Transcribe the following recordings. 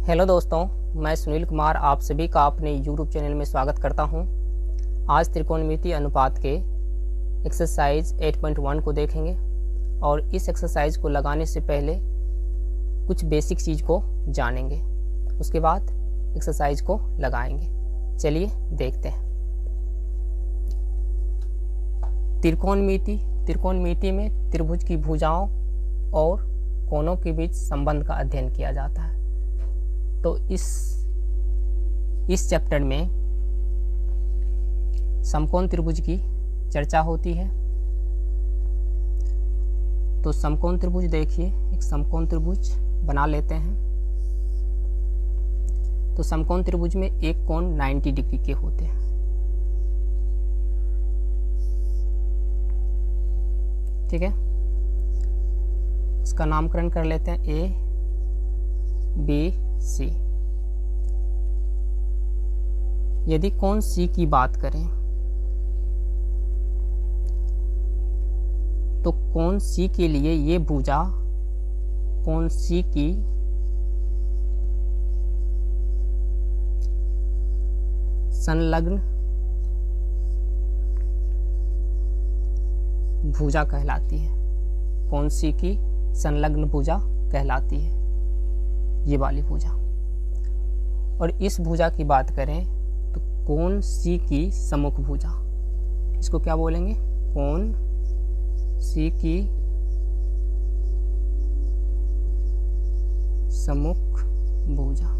Hello दोस्तों, मैं सुनील कुमार आप सभी का अपने यूट्यूब चैनल में स्वागत करता हूं। आज त्रिकोणमितीय अनुपात के एक्सरसाइज 8.1 को देखेंगे और इस एक्सरसाइज को लगाने से पहले कुछ बेसिक चीज़ को जानेंगे, उसके बाद एक्सरसाइज को लगाएंगे। चलिए देखते हैं। त्रिकोणमिति में त्रिभुज की भुजाओं और कोणों के बीच संबंध का अध्ययन किया जाता है। तो इस चैप्टर में समकोण त्रिभुज की चर्चा होती है। तो समकोण त्रिभुज देखिए, एक समकोण त्रिभुज बना लेते हैं। तो समकोण त्रिभुज में एक कोण 90 डिग्री के होते हैं। ठीक है, इसका नामकरण कर लेते हैं ए बी सी। यदि कोण सी की बात करें तो कोण सी के लिए ये भुजा कोण सी की संलग्न भुजा कहलाती है। कोण सी की संलग्न भुजा कहलाती है ये वाली भुजा। और इस भुजा की बात करें तो कोण सी की सम्मुख भुजा, इसको क्या बोलेंगे? कोण सी की सम्मुख भुजा।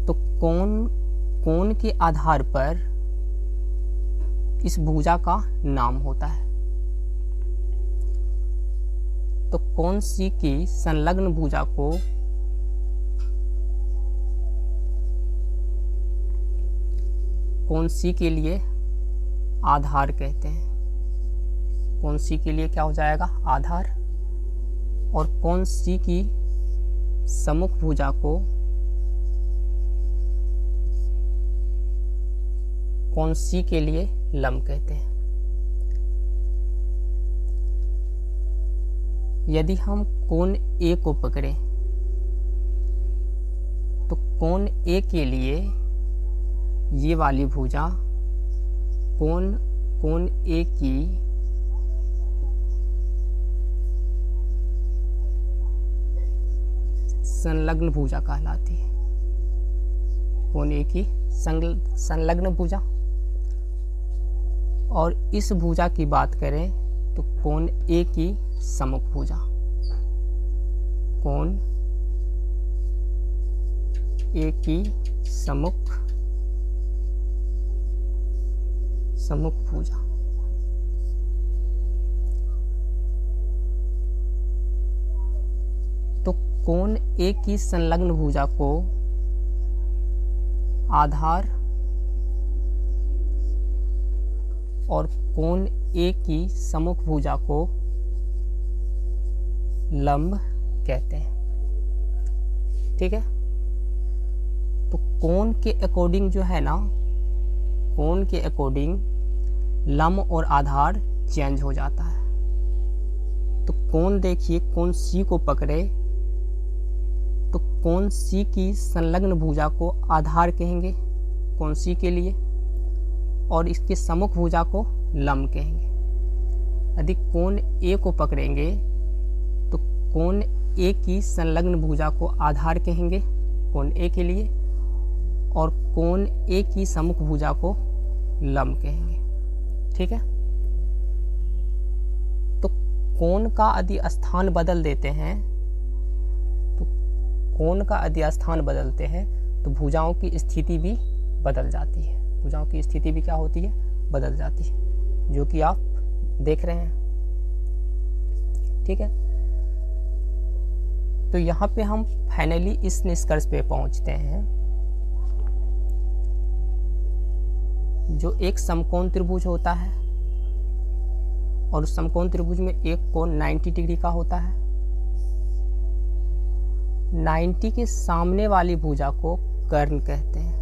तो कोण के आधार पर इस भुजा का नाम होता है। तो कोण सी की संलग्न भुजा को कोण सी के लिए आधार कहते हैं। कोण सी के लिए क्या हो जाएगा? आधार। और कोण सी की सम्मुख भुजा को कोण सी के लिए लंब कहते हैं। यदि हम कोण ए को पकड़ें तो कोण ए के लिए ये वाली भुजा कोण ए की संलग्न भुजा कहलाती है। कोण ए की संलग्न भुजा। और इस भुजा की बात करें तो कोण ए की सम्मुख भुजा। कोण ए की सम्मुख भुजा। तो कोण ए की संलग्न भुजा को आधार और कोण ए की सम्मुख भुजा को लंब कहते हैं। ठीक है, तो कोण के अकॉर्डिंग जो है ना, कोण के अकॉर्डिंग लंब और आधार चेंज हो जाता है। तो कोण देखिए, कोण सी को पकड़े तो कोण सी की संलग्न भुजा को आधार कहेंगे कोण सी के लिए, और इसके सम्मुख भुजा को लंब कहेंगे। यदि कोण ए को पकड़ेंगे तो कोण ए की संलग्न भुजा को आधार कहेंगे कोण ए के लिए, और कोण ए की सम्मुख भुजा को लंब कहेंगे। ठीक है, तो कोण का यदि स्थान बदल देते हैं तो कोण का यदि स्थान बदलते हैं तो भुजाओं की स्थिति भी बदल जाती है। भुजाओं की स्थिति भी क्या होती है? बदल जाती है, जो कि आप देख रहे हैं। ठीक है, तो यहाँ पे हम फाइनली इस निष्कर्ष पे पहुँचते हैं, जो एक समकोण त्रिभुज होता है और उस समकोण त्रिभुज में एक कोण 90 डिग्री का होता है। 90 के सामने वाली भुजा को कर्ण कहते हैं।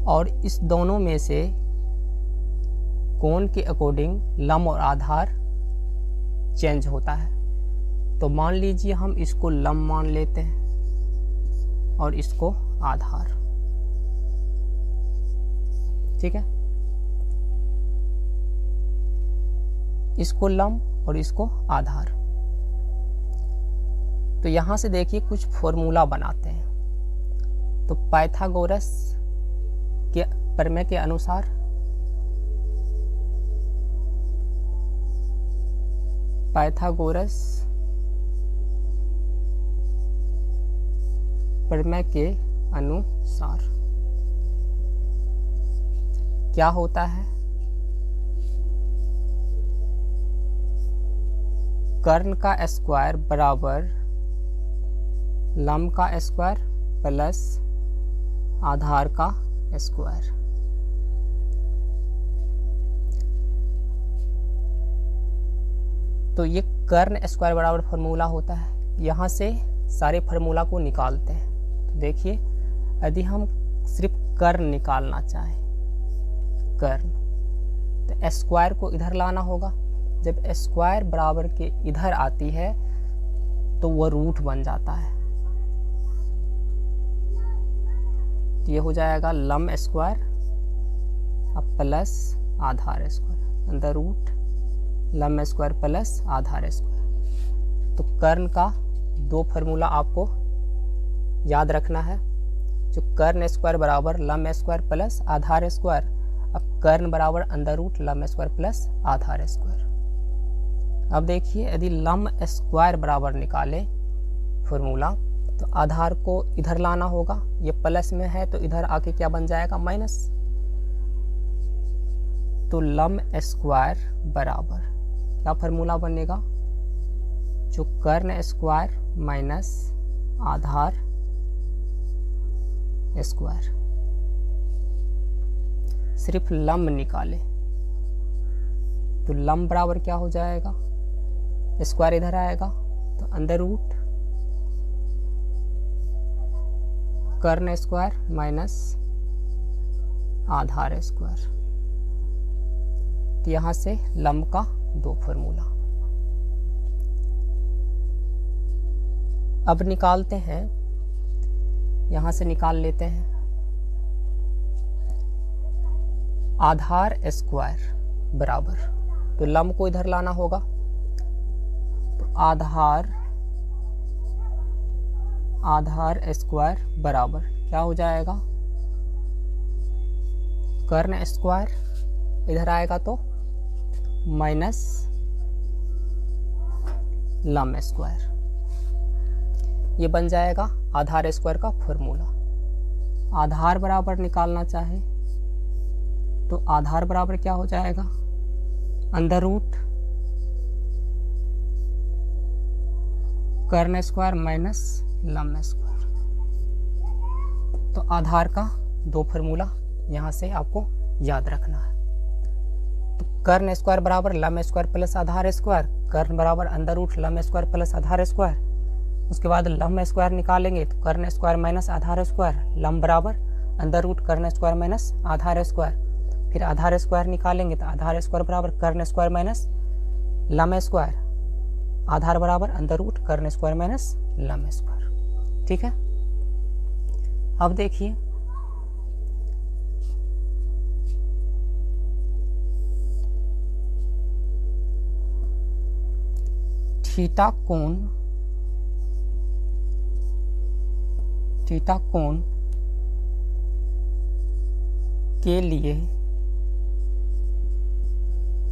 और इस दोनों में से कोण के अकॉर्डिंग लंब और आधार चेंज होता है। तो मान लीजिए हम इसको लंब मान लेते हैं और इसको आधार, ठीक है, इसको लंब और इसको आधार। तो यहां से देखिए कुछ फॉर्मूला बनाते हैं। तो पाइथागोरस के प्रमेय के अनुसार पाइथागोरस प्रमेय के अनुसार क्या होता है, कर्ण का स्क्वायर बराबर लंब का स्क्वायर प्लस आधार का स्क्वायर। तो ये कर्ण स्क्वायर बराबर फार्मूला होता है। यहाँ से सारे फार्मूला को निकालते हैं। तो देखिए, यदि हम सिर्फ कर्ण निकालना चाहें, कर्ण, तो स्क्वायर को इधर लाना होगा। जब स्क्वायर बराबर के इधर आती है तो वह रूट बन जाता है। तो ये हो जाएगा लंब स्क्वायर अब प्लस आधार स्क्वायर, अंदर रूट लंब स्क्वायर प्लस आधार स्क्वायर। तो कर्ण का दो फार्मूला आपको याद रखना है, जो कर्ण स्क्वायर बराबर लंब स्क्वायर प्लस आधार स्क्वायर। अब कर्ण बराबर अंदर रूट लंब स्क्वायर प्लस आधार स्क्वायर। अब देखिए, यदि लंब स्क्वायर बराबर निकाले फार्मूला, तो आधार को इधर लाना होगा। ये प्लस में है तो इधर आके क्या बन जाएगा, माइनस। तो लंब स्क्वायर बराबर क्या फार्मूला बनेगा, जो कर्ण स्क्वायर माइनस आधार स्क्वायर। सिर्फ लंब निकाले तो लंब बराबर क्या हो जाएगा, स्क्वायर इधर आएगा तो अंदर रूट कर्ण स्क्वायर माइनस आधार स्क्वायर। तो यहां से लंब का दो फार्मूला। अब निकालते हैं, यहां से निकाल लेते हैं आधार स्क्वायर बराबर, तो लंब को इधर लाना होगा। तो आधार स्क्वायर बराबर क्या हो जाएगा, कर्ण स्क्वायर इधर आएगा तो माइनस लंब स्क्वायर। ये बन जाएगा आधार स्क्वायर का फॉर्मूला। आधार बराबर निकालना चाहे तो आधार बराबर क्या हो जाएगा, अंदर रूट कर्ण स्क्वायर माइनस लंब स्क्वायर। तो आधार का दो फार्मूला यहाँ से आपको याद रखना है। तो कर्ण स्क्वायर बराबर लंब स्क्वायर प्लस आधार स्क्वायर, कर्ण बराबर अंदर रूट लंब स्क्वायर प्लस आधार स्क्वायर। उसके बाद लंब स्क्वायर निकालेंगे तो कर्ण स्क्वायर माइनस आधार स्क्वायर, लंब बराबर अंदर रूट कर्ण स्क्वायर माइनस आधार स्क्वायर। फिर आधार स्क्वायर निकालेंगे तो आधार स्क्वायर बराबर कर्ण स्क्वायर माइनस लंब स्क्वायर, आधार बराबर अंदर रूट कर्ण स्क्वायर माइनस लंब स्क्वायर। ठीक है, अब देखिए थीटा कोण के लिए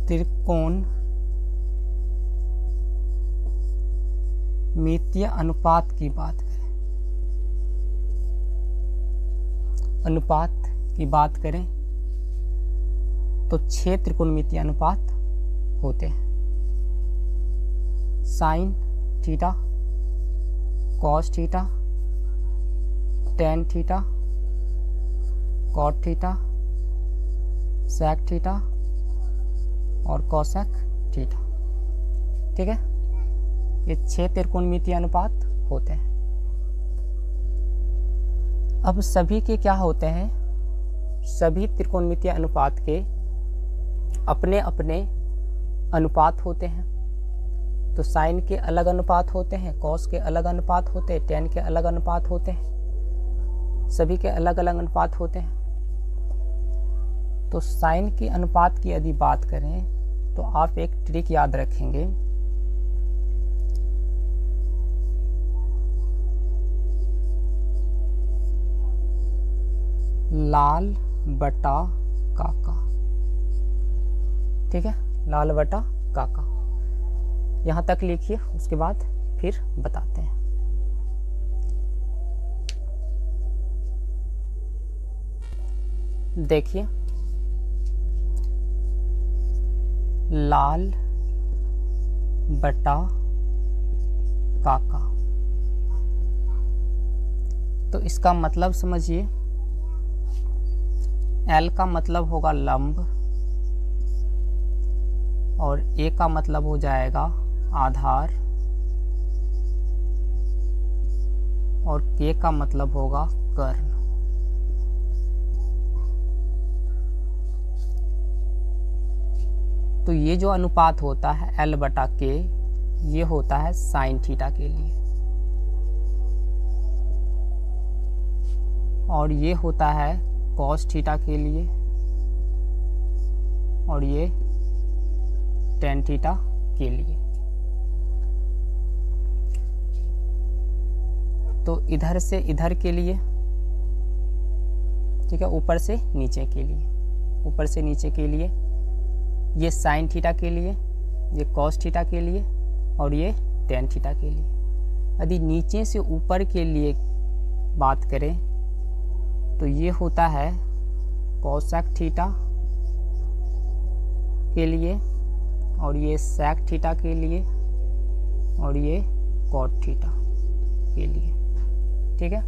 त्रिकोणमितीय अनुपात की बात करें, तो 6 त्रिकोणमितीय अनुपात होते हैं। Sine theta, cos theta, tan theta, cot theta, sec theta और कोसेक थीटा। ठीक है, ये 6 त्रिकोणमितीय अनुपात होते हैं। अब सभी के क्या होते हैं, सभी त्रिकोणमितीय अनुपात के अपने अपने अनुपात होते हैं। तो साइन के अलग अनुपात होते हैं, कॉस के अलग अनुपात होते हैं, टेन के अलग अनुपात होते हैं, सभी के अलग अलग अनुपात होते हैं। तो साइन के अनुपात की यदि बात करें तो आप एक ट्रिक याद रखेंगे। लाल बटा काका, ठीक है, लाल बटा काका, यहाँ तक लिखिए, उसके बाद फिर बताते हैं। देखिए, लाल बटा काका, तो इसका मतलब समझिए, L का मतलब होगा लंब और A का मतलब हो जाएगा आधार और K का मतलब होगा कर्ण। तो ये जो अनुपात होता है L बटा K, ये होता है साइन थीटा के लिए, और ये होता है कॉस थीटा के लिए, और ये टेन थीटा के लिए। तो इधर से इधर के लिए, ठीक है, ऊपर से नीचे के लिए, ऊपर से नीचे के लिए ये साइन थीटा के लिए, ये कॉस थीटा के लिए, और ये टेन थीटा के लिए। यदि नीचे से ऊपर के लिए बात करें तो ये होता है कोसेक थीटा के लिए, और ये सेक थीटा के लिए, और ये कॉट थीटा के लिए, ठीक है।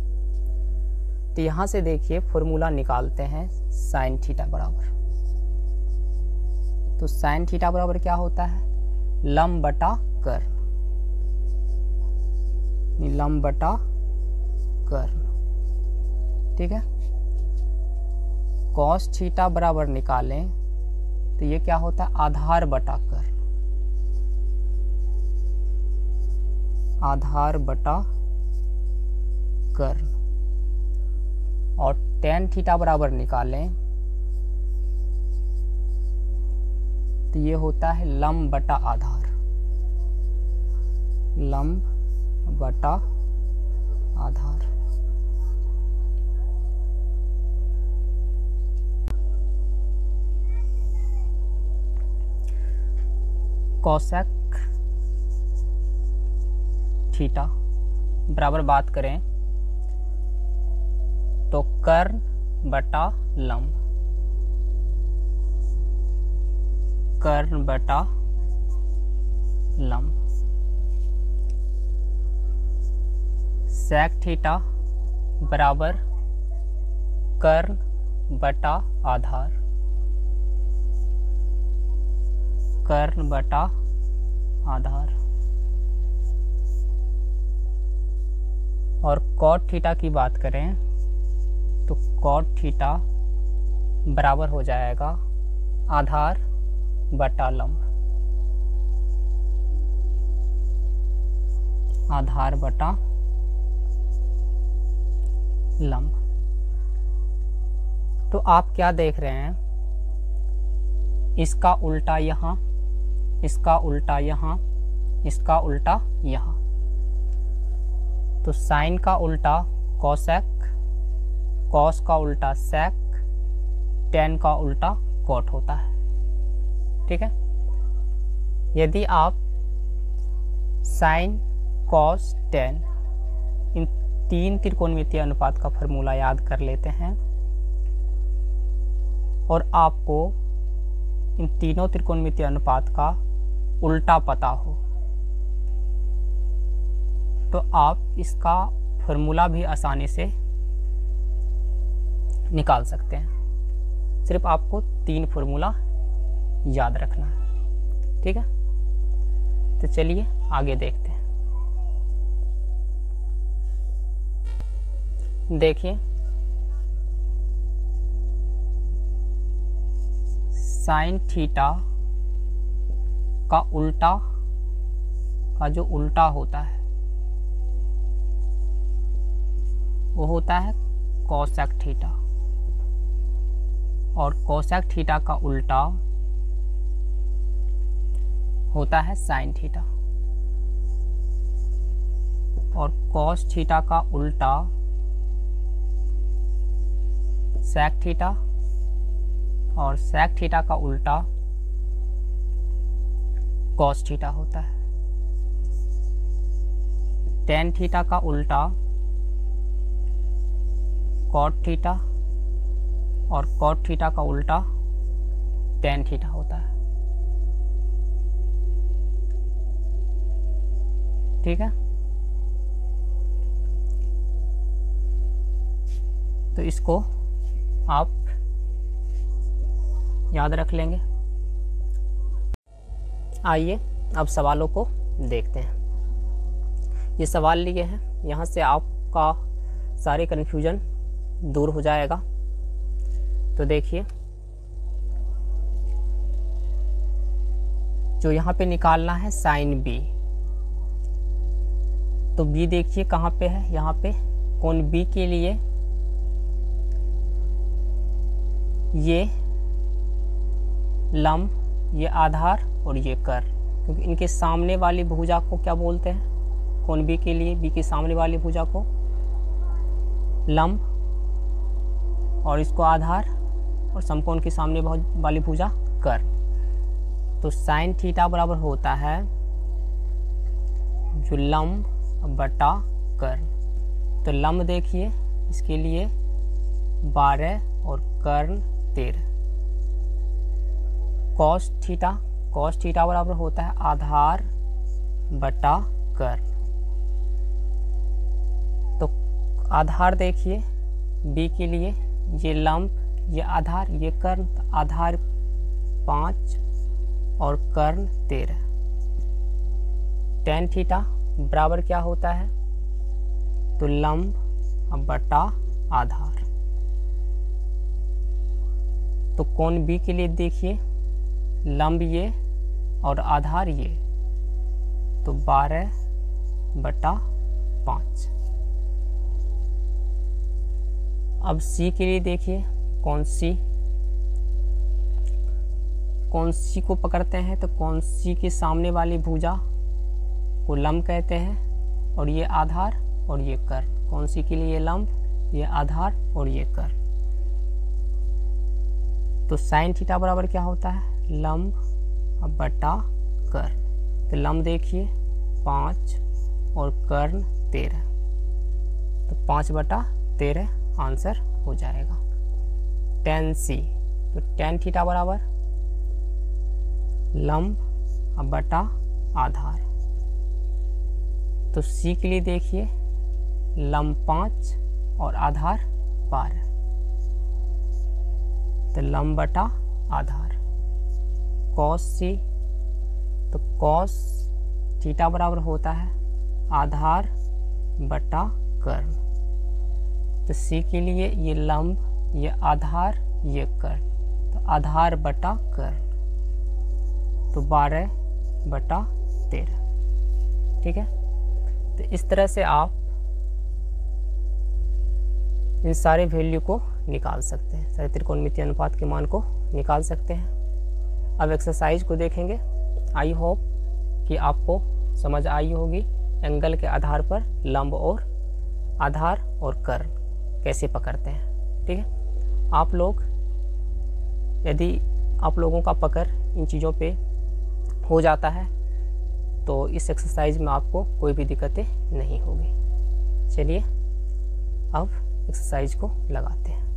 तो यहाँ से देखिए फॉर्मूला निकालते हैं साइन थीटा बराबर। तो साइन थीटा बराबर क्या होता है, लंब बटा कर्ण, लंब बटा कर्ण, ठीक है। कॉस थीटा बराबर निकालें तो ये क्या होता है, आधार बटा कर्ण, आधार बटा कर्ण। और टेन थीटा बराबर निकालें तो ये होता है लंब बटा आधार, लंब बटा आधार। कोसेक थीटा बराबर बात करें तो कर्ण बटा लंब, कर्ण बटा लंब। सेक थीटा बराबर कर्ण बटा आधार, कर्ण बटा आधार। और कॉट थीटा की बात करें तो कॉट थीटा बराबर हो जाएगा आधार बटा लंब, आधार बटा लंब। तो आप क्या देख रहे हैं, इसका उल्टा यहाँ, इसका उल्टा यहाँ, इसका उल्टा यहाँ। तो साइन का उल्टा कोसेक, कॉस का उल्टा सेक, टेन का उल्टा कॉट होता है, ठीक है। यदि आप साइन कॉस टेन इन तीन त्रिकोणमितीय अनुपात का फॉर्मूला याद कर लेते हैं और आपको इन तीनों त्रिकोणमितीय अनुपात का उल्टा पता हो तो आप इसका फॉर्मूला भी आसानी से निकाल सकते हैं। सिर्फ आपको तीन फॉर्मूला याद रखना है, ठीक है। तो चलिए आगे देखते हैं। देखिए साइन थीटा का उल्टा का जो उल्टा होता है वो होता है कोसेक थीटा, और कोसेक थीटा का उल्टा होता है साइन थीटा, और कॉस थीटा का उल्टा सेक थीटा, और सेक थीटा का उल्टा कॉस थीटा होता है। टेन थीटा का उल्टा कॉट थीटा, और कॉट थीटा का उल्टा टेन थीटा होता है। ठीक है, तो इसको आप याद रख लेंगे। आइए अब सवालों को देखते हैं। ये सवाल लिए हैं, यहाँ से आपका सारे कन्फ्यूजन दूर हो जाएगा। तो देखिए, जो यहाँ पे निकालना है साइन बी, तो बी देखिए कहाँ पे है, यहाँ पे कोण बी के लिए ये लंब, ये आधार और ये कर, क्योंकि इनके सामने वाली भुजा को क्या बोलते हैं, कोण बी के लिए बी के सामने वाली भुजा को लंब, और इसको आधार, और समकोण के सामने वाली भुजा कर। तो साइन थीटा बराबर होता है जो लंब बटा कर। तो लंब देखिए इसके लिए 12 और कर्ण 13। कॉस थीटा बराबर होता है आधार बटा कर्ण। तो आधार देखिए बी के लिए ये लंब, ये आधार, ये कर्ण, आधार 5 और कर्ण 13। टेन थीटा बराबर क्या होता है, तो लंब बटा आधार। तो कोण बी के लिए देखिए लंब ये और आधार ये, तो 12 बटा 5। अब सी के लिए देखिए कौन सी को पकड़ते हैं, तो कौन सी के सामने वाली भुजा को लंब कहते हैं, और ये आधार और ये कर। कौन सी के लिए ये लंब, ये आधार और ये कर। तो साइन थीटा बराबर क्या होता है, लंब बटा कर। तो लंब देखिए 5 और कर्ण 13, तो 5 बटा 13 आंसर हो जाएगा। टेन सी, तो टेन थीटा बराबर लंब बटा आधार। तो सी के लिए देखिए लंब 5 और आधार 12, तो लंब बटा आधार। कॉस सी, तो कॉस थीटा बराबर होता है आधार बटा कर्ण। तो सी के लिए ये लंब, ये आधार, ये कर्ण, तो आधार बटा कर्ण, तो 12 बटा 13। ठीक है, तो इस तरह से आप इन सारे वैल्यू को निकाल सकते हैं, सारे त्रिकोणमितीय अनुपात के मान को निकाल सकते हैं। अब एक्सरसाइज को देखेंगे। आई होप कि आपको समझ आई होगी एंगल के आधार पर लंब और आधार और कर्ण कैसे पकड़ते हैं। ठीक है, आप लोग, यदि आप लोगों का पकड़ इन चीज़ों पे हो जाता है तो इस एक्सरसाइज में आपको कोई भी दिक्कतें नहीं होगी। चलिए अब एक्सरसाइज को लगाते हैं।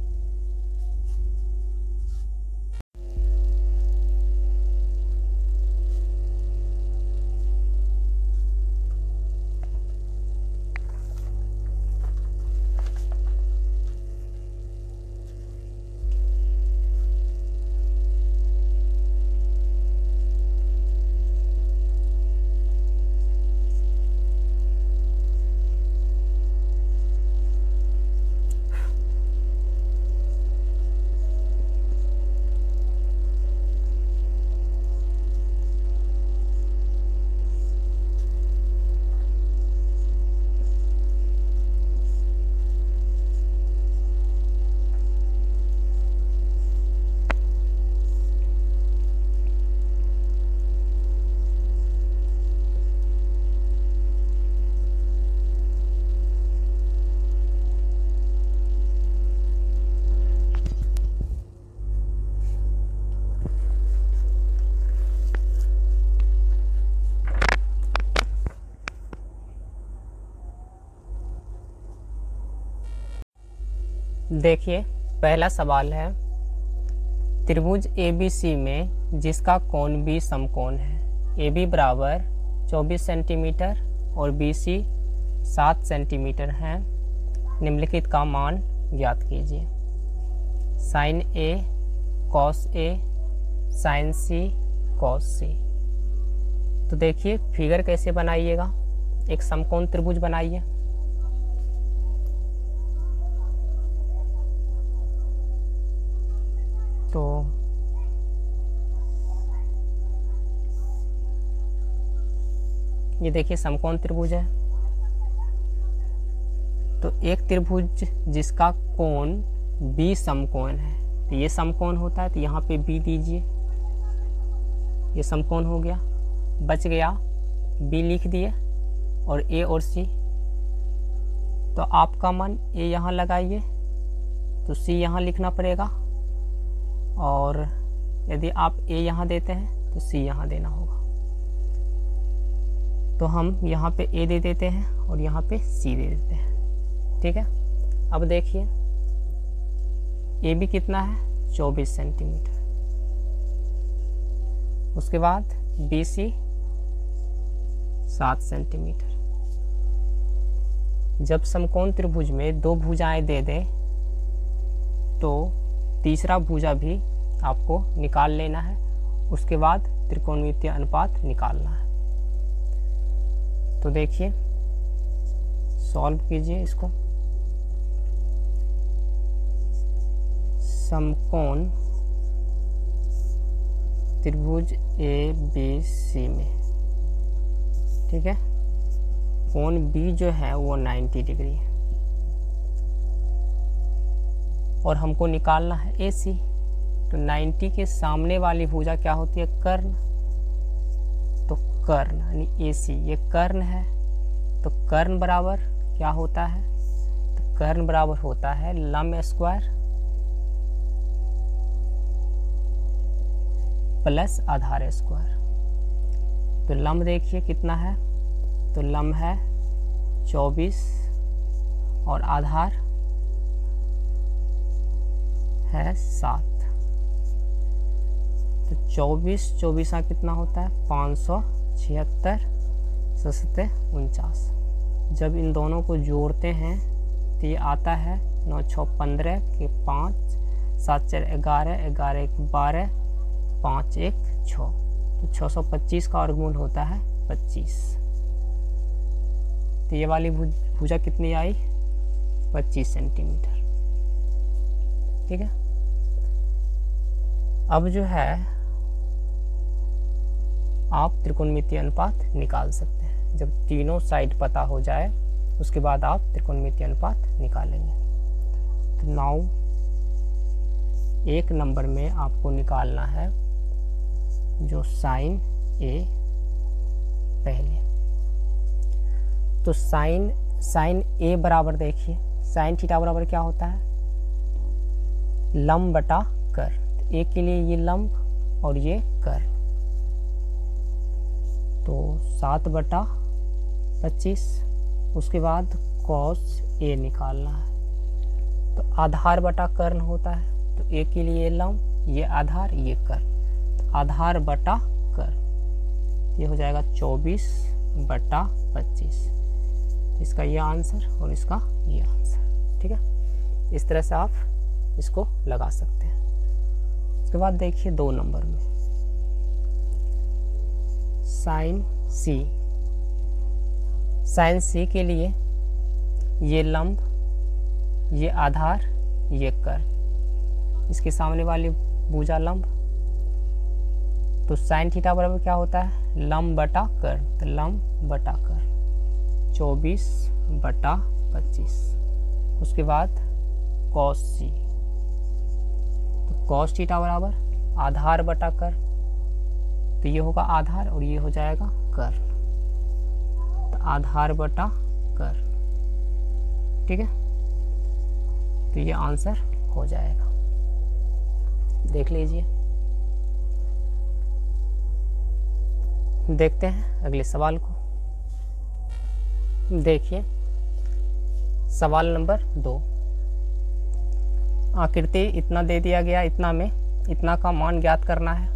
देखिए पहला सवाल है, त्रिभुज ABC में जिसका कोण B समकोण है, AB बराबर 24 सेंटीमीटर और BC 7 सेंटीमीटर है, निम्नलिखित का मान ज्ञात कीजिए। Sine A cos A sine C cos C। तो देखिए फिगर कैसे बनाइएगा, एक समकोण त्रिभुज बनाइए। तो ये देखिए समकोण त्रिभुज है। तो एक त्रिभुज जिसका कोण B समकोण है, तो ये समकोण होता है, तो यहाँ पे B दीजिए, ये समकोण हो गया, बच गया B लिख दिए और A और C। तो आपका मन A यहाँ लगाइए, तो C यहाँ लिखना पड़ेगा, और यदि आप A यहाँ देते हैं तो C यहाँ देना होगा। तो हम यहाँ पे A दे देते हैं और यहाँ पे C दे देते हैं। ठीक है, अब देखिए AB कितना है, 24 सेंटीमीटर। उसके बाद BC 7 सेंटीमीटर। जब समकोण त्रिभुज में दो भुजाएं दे दें तो तीसरा भुजा भी आपको निकाल लेना है, उसके बाद त्रिकोणमितीय अनुपात निकालना है। तो देखिए सॉल्व कीजिए इसको। समकोण त्रिभुज ABC में, ठीक है, कोण B जो है वो 90 डिग्री है और हमको निकालना है AC। तो 90 के सामने वाली भुजा क्या होती है, कर्ण। तो कर्ण यानी AC ये कर्ण है, तो कर्ण बराबर क्या होता है, तो कर्ण बराबर होता है लंब स्क्वायर प्लस आधार स्क्वायर। तो लंब देखिए कितना है, तो लंब है 24 और आधार है 7। तो 24 कितना होता है, 576 सतह 49। जब इन दोनों को जोड़ते हैं तो ये आता है 9 6 15 के 5 7 4 11 11 1 12 5 1 6। तो 625 का वर्गमूल होता है 25। तो ये वाली भुजा कितनी आई, 25 सेंटीमीटर। ठीक है, अब जो है आप त्रिकोणमितीय अनुपात निकाल सकते हैं। जब तीनों साइड पता हो जाए उसके बाद आप त्रिकोणमितीय अनुपात निकालेंगे। तो नाउ एक नंबर में आपको निकालना है जो साइन A पहले। तो साइन A बराबर देखिए, साइन थीटा बराबर क्या होता है, लंब बटा कर्ण। तो A के लिए ये लंब और ये कर्ण, तो 7/25। उसके बाद कॉस A निकालना है, तो आधार बटा कर्ण होता है। तो A के लिए लंब, ये आधार, ये कर्ण, तो आधार बटा कर्ण, ये हो जाएगा 24/25। इसका ये आंसर और इसका ये आंसर। ठीक है, इस तरह से आप इसको लगा सकते हैं। उसके बाद देखिए 2 नंबर में साइन C के लिए ये लंब, ये आधार, ये कर्ण, इसके सामने वाली भुजा लंब। तो साइन थीटा बराबर क्या होता है, लंब बटा कर्ण। तो लंब बटा कर्ण 24/25। उसके बाद कॉस C, तो कॉस थीटा बराबर आधार बटा कर्ण, तो ये होगा आधार और ये हो जाएगा कर्ण, तो आधार बटा कर्ण। ठीक है, तो ये आंसर हो जाएगा, देख लीजिए। देखते हैं अगले सवाल को। देखिए सवाल नंबर 2, आकृति इतना दे दिया गया, इतना में इतना का मान ज्ञात करना है।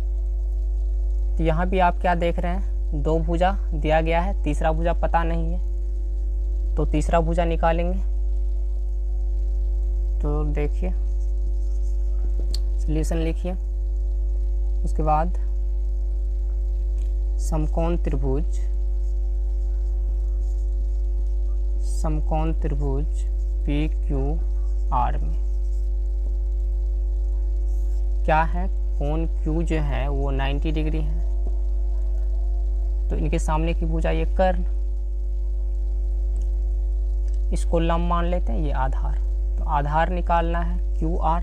तो यहाँ भी आप क्या देख रहे हैं, 2 भुजा दिया गया है, तीसरा भुजा पता नहीं है, तो तीसरा भुजा निकालेंगे। तो देखिए सॉल्यूशन लिखिए। उसके बाद समकोण त्रिभुज PQR में क्या है, कोण Q जो है वो 90 डिग्री है, तो इनके सामने की भुजा ये कर्ण, इसको लंब मान लेते हैं, ये आधार। तो आधार निकालना है QR।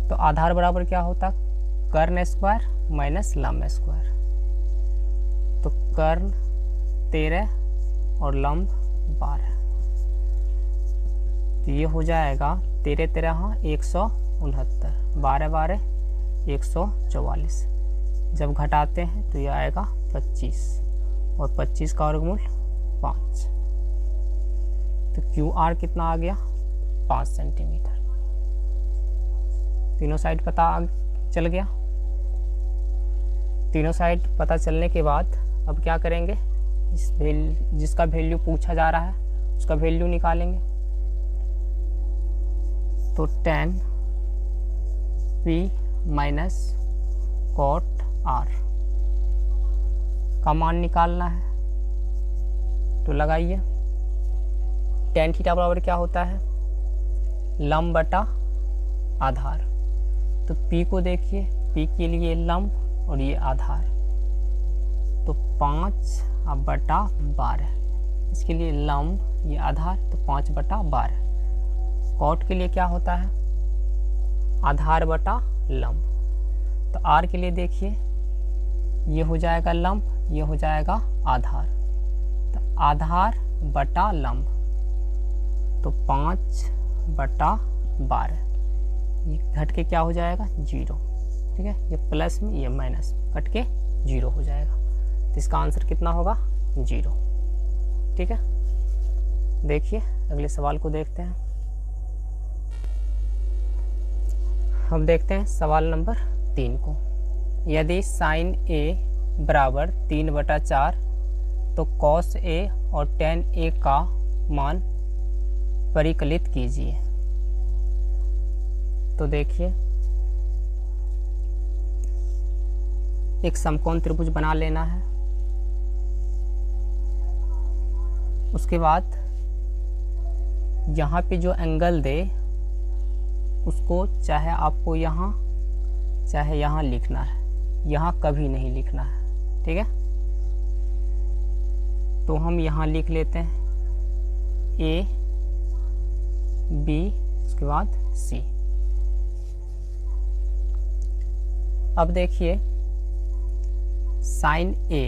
तो आधार बराबर क्या होता, कर्ण स्क्वायर माइनस लंब स्क्वायर। तो कर्ण 13 और लंब 12, तो ये हो जाएगा 13 13 169, 12 12 144। जब घटाते हैं तो ये आएगा 25 और 25 का वर्गमूल 5। तो QR कितना आ गया, 5 सेंटीमीटर। तीनों साइड पता चल गया। तीनों साइड पता चलने के बाद अब क्या करेंगे, जिसका वैल्यू पूछा जा रहा है उसका वैल्यू निकालेंगे। तो tan P minus cot R का मान निकालना है। तो लगाइए, tan थीटा बराबर क्या होता है, लंब बटा आधार। तो P को देखिए, P के लिए लंब और ये आधार, तो 5 बटा 12, इसके लिए लंब ये आधार, तो 5 बटा 12। कॉट के लिए क्या होता है, आधार बटा लंब। तो R के लिए देखिए, ये हो जाएगा लंब, ये हो जाएगा आधार, तो आधार बटा लंब, तो 5 बटा 12, ये घट के क्या हो जाएगा 0। ठीक है, ये प्लस में ये माइनस कट के 0 हो जाएगा। तो इसका आंसर कितना होगा, 0। ठीक है, देखिए अगले सवाल को देखते हैं। हम देखते हैं सवाल नंबर 3 को। यदि साइन A बराबर 3/4 तो कॉस A और tan A का मान परिकलित कीजिए। तो देखिए, एक समकोण त्रिभुज बना लेना है। उसके बाद यहाँ पे जो एंगल दे उसको चाहे आपको यहाँ चाहे यहाँ लिखना है, यहाँ कभी नहीं लिखना है। ठीक है, तो हम यहाँ लिख लेते हैं A B, उसके बाद C। अब देखिए साइन A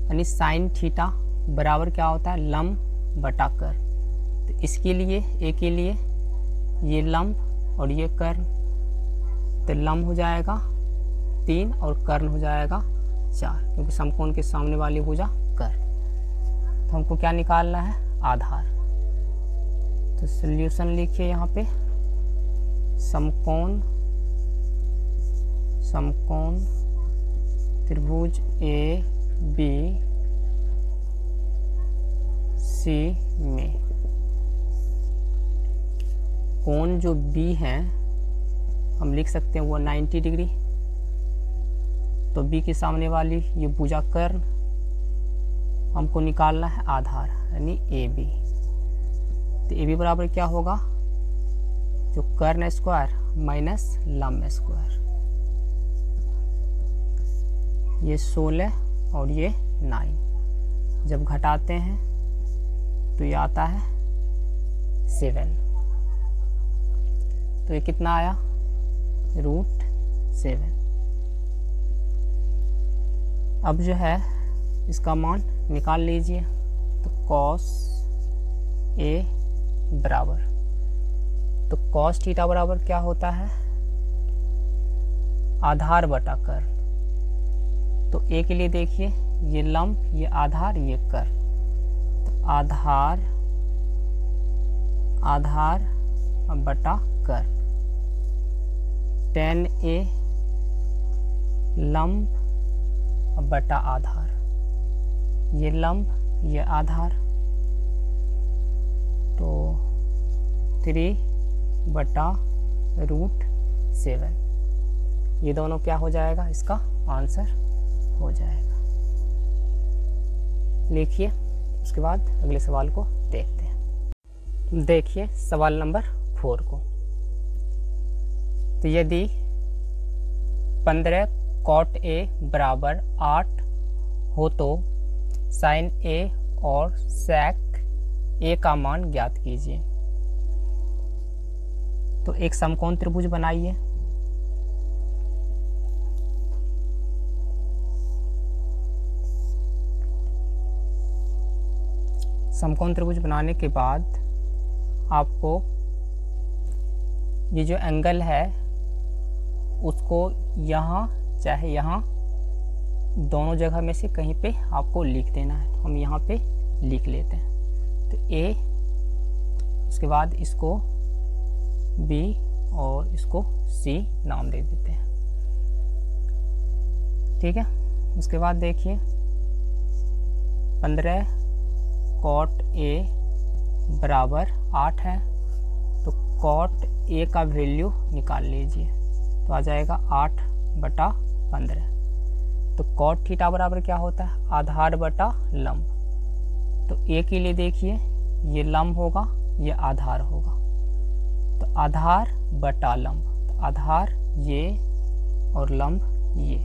यानी साइन थीटा बराबर क्या होता है, लंब बटा कर्ण। तो इसके लिए A के लिए ये लंब और ये कर्ण, तो लंब हो जाएगा 3 और कर्ण हो जाएगा 4, क्योंकि समकोण के सामने वाली भुजा कर्ण। तो हमको क्या निकालना है, आधार। तो सॉल्यूशन लिखिए यहाँ पे, समकोण त्रिभुज A B C में कोण जो B है हम लिख सकते हैं वो 90 डिग्री। तो B के सामने वाली ये भुजा कर्ण हमको निकालना है आधार, यानी AB। तो AB बराबर क्या होगा, जो कर्ण स्क्वायर माइनस लंब स्क्वायर, ये 16 और ये 9, जब घटाते हैं तो ये आता है 7। तो ये कितना आया, √7। अब जो है इसका मान निकाल लीजिए। तो cos A बराबर, तो cos थीटा बराबर क्या होता है, आधार बटा कर्ण। तो A के लिए देखिए, ये लंब ये आधार ये कर्ण, तो आधार आधार बटा कर, tan A लंब बटा आधार, ये लंब ये आधार, तो 3/√7, ये दोनों क्या हो जाएगा, इसका आंसर हो जाएगा। लिखिए, उसके बाद अगले सवाल को देखते हैं। देखिए सवाल नंबर 4 को। तो यदि 15 cot A बराबर 8 हो तो sin A और sec A का मान ज्ञात कीजिए। तो एक समकोण त्रिभुज बनाइए। समकोण त्रिभुज बनाने के बाद आपको ये जो एंगल है उसको यहाँ चाहे यहाँ दोनों जगह में से कहीं पे आपको लिख देना है। हम यहाँ पे लिख लेते हैं। तो A, उसके बाद इसको B और इसको C नाम दे देते हैं। ठीक है, उसके बाद देखिए 15 cot A बराबर 8 है, तो cot A का वैल्यू निकाल लीजिए। तो आ जाएगा 8/15। तो cot थीटा बराबर क्या होता है, आधार बटा लंब। तो A के लिए देखिए ये लंब होगा, ये आधार होगा। तो आधार बटा लंब, तो आधार ये और लंब ये।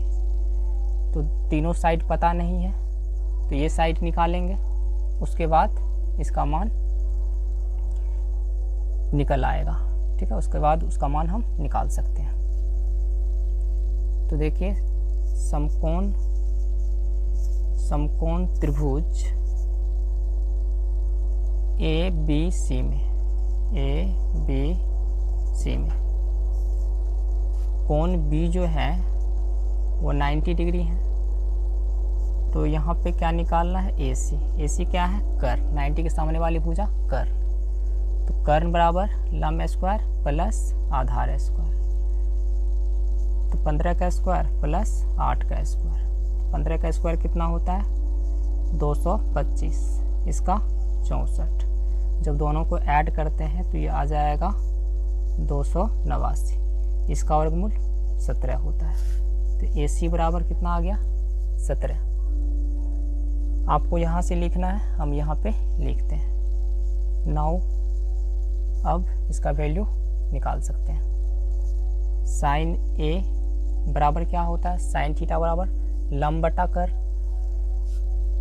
तो तीनों साइड पता नहीं है, तो ये साइड निकालेंगे, उसके बाद इसका मान निकल आएगा। ठीक है, उसके बाद उसका मान हम निकाल सकते हैं। तो देखिए समकोण त्रिभुज ABC में कोण B जो है वो 90 डिग्री है। तो यहाँ पे क्या निकालना है, AC क्या है, कर्ण, 90 के सामने वाली भुजा कर्ण। तो कर्ण बराबर लंब स्क्वायर प्लस आधार स्क्वायर। तो 15 का स्क्वायर प्लस 8 का स्क्वायर। 15 का स्क्वायर कितना होता है, 225, इसका 64। जब दोनों को ऐड करते हैं तो ये आ जाएगा 289, इसका वर्गमूल 17 होता है। तो AC बराबर कितना आ गया, 17। आपको यहाँ से लिखना है, हम यहाँ पे लिखते हैं। नाउ अब इसका वैल्यू निकाल सकते हैं। साइन A बराबर क्या होता है, साइन थीटा बराबर लंब बटा कर।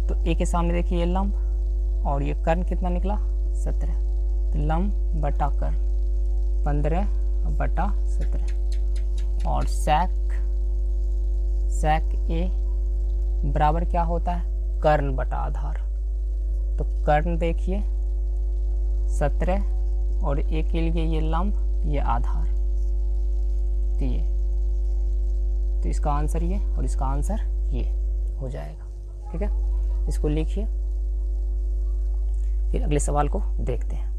तो A के सामने देखिए ये लंब और ये कर्ण कितना निकला, 17। तो लंब बटा कर 15/17। और sec A बराबर क्या होता है, कर्ण बटा आधार। तो कर्ण देखिए 17 और A के लिए ये लंब ये आधार, तो इसका आंसर ये और इसका आंसर ये हो जाएगा। ठीक है, इसको लिखिए, फिर अगले सवाल को देखते हैं।